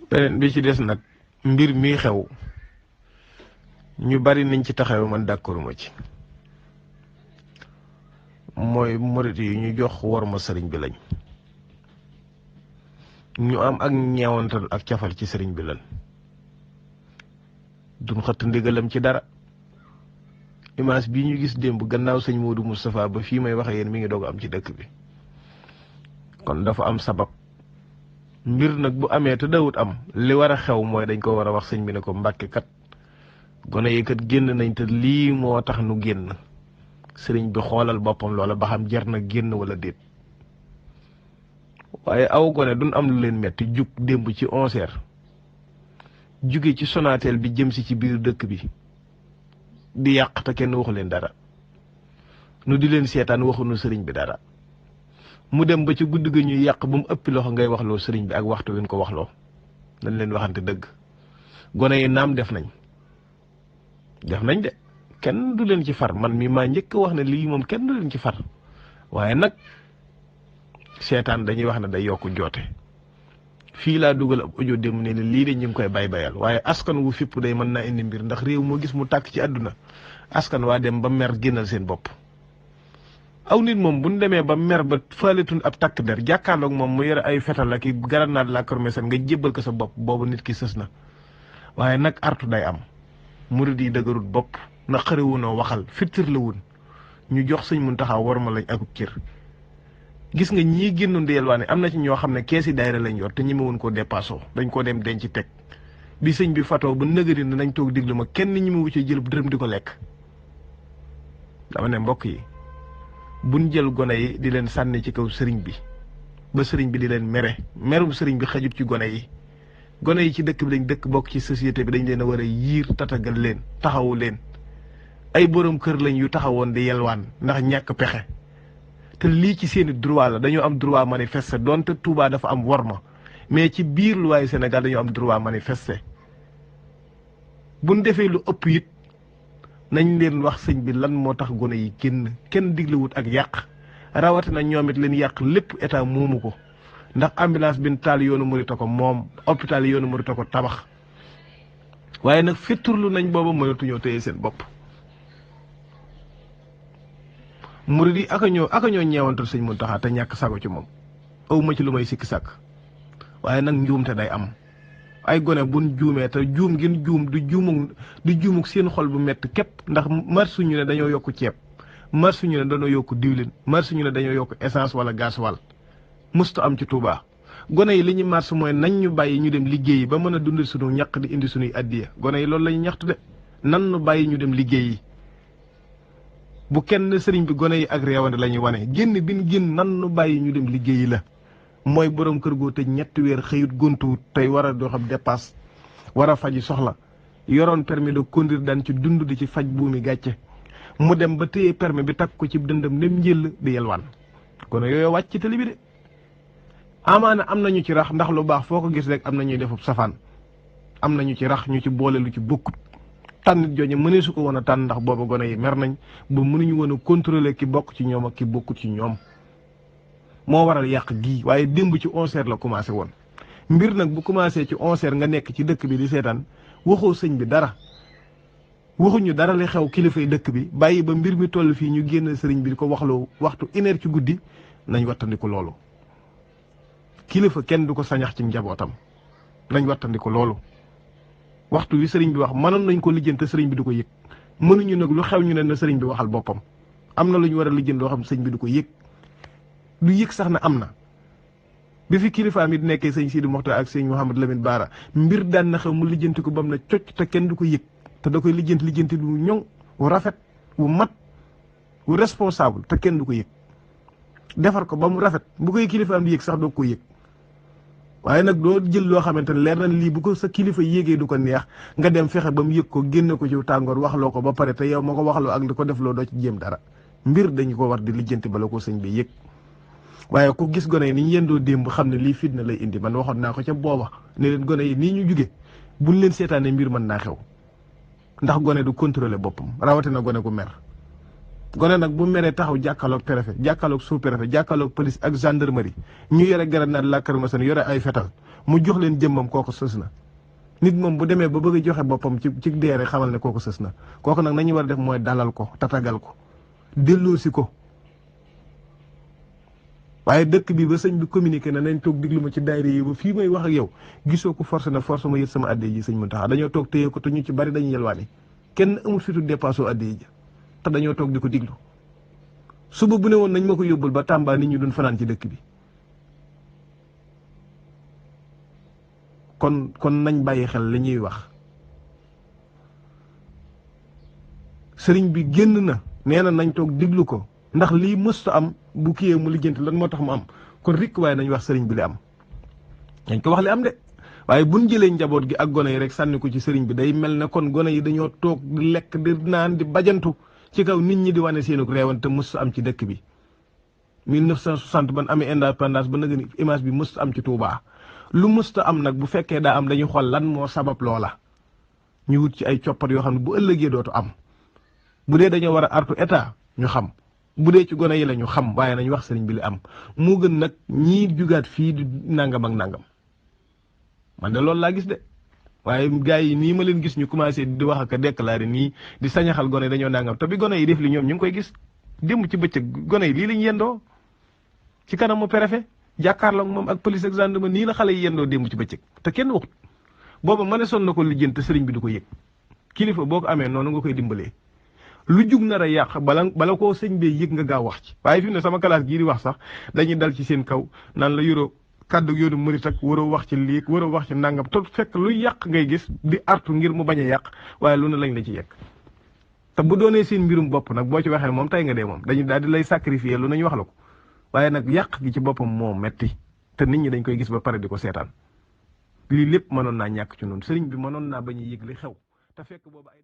beneen bi ci des nag mbir mi xew ñu bari nañ ci taxaw man d'accorduma ci mooy murit yi ñu jox war ma sëriñ bi lañ ñu am ak ñeewantal ak cafal ci sëriñ bi lañ duñ xëtt ndigalam ci dara image bii ñu gis démb gannaaw sëñ Modou Moustapha ba fii may waxe yéen mi ngi doog am ci dëkk bi kon dafa am sabab mbir nag bu amee te dawut am li war a xew mooy dañ ko war a wax sëñ bi ne ko Mbàkke kat gone yi kat génn nañ te lii moo tax nu génn sëriñ bi xoolal boppam loola ba xam jar na génn wala déet waaye aw gone duñ am lu leen metti jug démb ci 11h jóge ci Sonatel bi jëm si ci biir dëkk bi di yàq te kenn waxu leen dara nu di leen seetaan waxuñu sëriñ bi dara mu dem ba ci guddi ga ñuy yàq ba mu ëppi loxo ngay waxloo sëriñ bi ak waxtu wi ñu ko waxloo dañ leen waxante dëgg gone yi naam def nañ de kenn du leen ci far man mi maa njëkk wax ne lii moom kenn du leen ci far waaye nag seetaan dañuy wax ne day yokk joote fii laa dugal ab audio dem ne lii de ñu ngi koy bayal waaye askan wu fipp day mën naa indi mbir ndax réew moo gis mu tàkk ci àdduna askan waa dem ba mer génnal seen bopp aw nit moom bu ñu demee ba mer ba faaletuñ ab takk der jàkkaarloog moom mu yore ay fetal ak i grenade lacrymogène nga jébbal ko sa bopp boobu nit ki sës na waaye nag artu day am murid yi dëgërut bopp na xarewunoo waxal fittir la wun ñu jox sëñ Muntaxa war ma lañ akub cër gis nga ñii génnoon di yelwaane am na ci ñoo xam ne keesi daayira lañ yor te ñemewuñ koo dépassoo dañ koo dem denc teg bi sëñ bi fatoo ba nëgëri na nañ toog diglu ma kenn ñemewu ci jël dërëm di ko lekk dama ne mbokk yi buñ jël gone yi di leen sànni ci kaw sëriñ bi ba sëriñ bi di leen merum sëriñ bi xajut ci gone yi ci dëkk bi lañ dëkk bokk ci société bi dañ leen a war a yiir tatagal leen taxawu leen ay borom kër lañ yu taxawoon di yelwaan ndax ñàkk pexe te lii ci seeni droit la dañoo am droit manifester donte Touba dafa am worma mais ci biir luwaayu Sénégal dañoo am droit manifester buñ defee lu ëpp it nañ leen wax sëñ bi lan moo tax gone yi kenn diglewut ak yàq rawatina ñoom it leen yàq lépp état moomu ko ndax ambulance bin taal yoonu murita ko moom hôpital yoonu murita ko tabax waaye nag fetturlu nañ booba mënatuñoo téye seen bopp murid yi aka ñoo ñeewantal sëñ Muntaxa te ñàkk sago ci moom aw ma ci lu may sikki sàkk waaye nag njuumte day am ay gone buñ juumee te juum ngeen juum du juumuk seen xol bu metti képp ndax marsu ñu ne dañoo yokk ceeb marsu ñu ne dañoo yokk diwlin marsu ñu ne dañoo yokk essence wala gasoil musta am ci Touba gone yi li ñu marsu mooy nañ ñu bàyyi ñu dem liggéeyi ba mën a dund suñu ñaq di indi suñuy addiya gone yi loolu lañu ñaxtu de nan nu bàyyi ñu dem liggéeyi bu kenn sëriñ bi gone yi ak réewande la ñuy wane génn bin génn nan nu bàyyi ñu dem liggéeyi la mooy borom kër goo tëj ñetti weer xëyut gontuwut tey war a doo xam dépasse war a faji soxla yoroon permis de conduire daan ci dund di ci faj buumi gàcce mu dem ba téye permis bi takk ko ci dëndam nem njël di yelwaan kon yooyu wàcc ci tali bi de amaana am nañu ci rax ndax lu baax foo ko gis rek am na ñuy defub safaan am nañu ci rax ñu ci boole lu ci bokkut tànnit jooju mënee su ko woon a tànn ndax booba gone yi mer nañ ba mënuñu woon a contrôler ki bokk ci ñoom ak ki bokkut ci ñoom moo waral yàq gii waaye démb ci 11h la commencé woon mbir nag bu commencé ci 11h nga nekk ci dëkk bi di seetaan waxoo sëñ bi dara waxuñu dara li xew kilifay dëkk bi bàyyi ba mbir mi toll fii ñu génn sëriñ bi di ko waxloo waxtu 1h ci guddi nañ wattandiku loolu kilifa kenn du ko sañax ci njabootam nañ wattandiku loolu waxtu wi sëriñ bi wax mënoon nañ ko lijjante sëriñ bi du ko yëg mënuñu nag lu xew ñu ne na sëriñ bi waxal boppam am na lu ñu war a lijjant loo xam sëñ bi du ko yëg du yëg sax na am na bi fi kilifaam yi nekkee sëñ Sidi Moxtaar ak sëñ Mouhamed Lamine Bara mbir daan na xew mu lijjanti ko bam na cocc te kenn du ko yëg te da koy lijjanti lu ñoŋ wu rafet wu mat wu responsable te kenn du ko yëg defar ko ba mu rafet bu koy kilifaam di yëg sax doo ko yëg waaye nag doo jël loo xamante ne leer na lii bu ko sa kilifa yéegee du ko neex nga dem fexe ba mu yëg ko génne ko ci tàngoor waxloo ko ba pare te yow ma ko waxloo ak di ko defloo doo ci jéem dara mbir dañu ko war di lijjanti bala ko sëñ bi yëg waaye ku gis gone yi ni ñu yendoo démb xam ne lii fitna lay indi man waxoon naa ko ca booba ne leen gone yi nii ñu juge buñ leen seetaanee mbir mën naa xew ndax gone du contrôler boppam rawatina gone gu mer gone nag bu meree taxaw jàkkaarloog préfet jàkkaarloog sous préfet jàkkaarloog police ak gendarmerie ñu yore grenade lacrymogène yore ay fetal mu jox leen jëmmam kooku sës na. nit moom bu demee ba bëgg a joxe boppam ci deere xamal ne kooku sës na kooku nag nañu war a def mooy dalal ko tatagal ko delloosi ko. waaye dëkk bi ba sëñ bi communiqué na nañ toog diglu ma ci daayira yi ba fii may wax ak yow gisoo ko forcé na force ma yët sama addee ji sëñ Muntaxa dañoo toog téye ko te ñu ci bari dañuy yelwaani kenn amul fitu dépassé addee ji te dañoo toog di ko diglu suba bu ne woon nañ ma ko yóbbul ba Tamba nit ñi doon fanaan ci dëkk bi. kon nañ bàyyi xel li ñuy wax sëriñ bi génn na nee na nañ toog diglu ko ndax lii mësta am bu kiyee mu lijjanti lan moo tax mu am kon rikk waaye nañ wax sëriñ bi li am dañ ko wax li am de waaye buñ jëlee njaboot gi ak gone yi rek sànni ko ci sëriñ bi day mel ne kon gone yi dañoo toog di lekk di naan di bajantu ci kaw nit ñi di wane seenug reewan te mësta am ci dëkk bi 1960 ban amee indépendance ba nag image bi mësta am ci Touba. lu mësta am nag bu fekkee daa am dañuy xool lan moo sabab loola ñu wut ci ay coppat yoo xam ne bu ëllëgee dootu am bu dee dañoo war a artu état ñu xam bu dee ci gone yi la ñu xam waaye nañ wax sëriñ bi li am moo gën nag ñii jugaat fii di nangam ak nangam man de loolu laa gis de waaye gars yi nii ma leen gis ñu commencé di wax ak a déclaré nii di sañaxal gone yi dañoo nangam te bi gone yi def li ñoom ñu ngi koy gis démb ci bëccëg gone yi lii lañ yendoo ci kanamu préfet jàkkaarloo ak moom ak police ak gendarme nii la xale yi yendoo démb ci bëccëg te kenn waxut booba ma ne son na ko lijjanti te sëriñ bi du ko yëg kilifa boo ko amee noonu nga koy dimbalee lu jug nar a yàq bala koo sëñ bee yëg nga gaaw wax ci waaye fi mu ne sama classe gii di wax sax dañuy dal ci seen kaw naan la yoroo kàddu yoonu murit ak waroo wax ci lii waroo wax ci nangam te fekk lu yàq ngay gis di artu ngir mu bañ a yàq waaye lu ne lañ la ci yegg te bu doonee seen mbirum bopp nag boo ci waxee moom tey nga dee moom dañu daal di lay sacrifier lu nañu wax la ko waaye nag yàq gi ci boppam moo metti te nit ñi dañ koy gis ba pare di ko seetaan lii lépp mënoon naa ñàkk ci noonu sëriñ bi mënoon naa bañ a yëg li xew te fekk boobu ay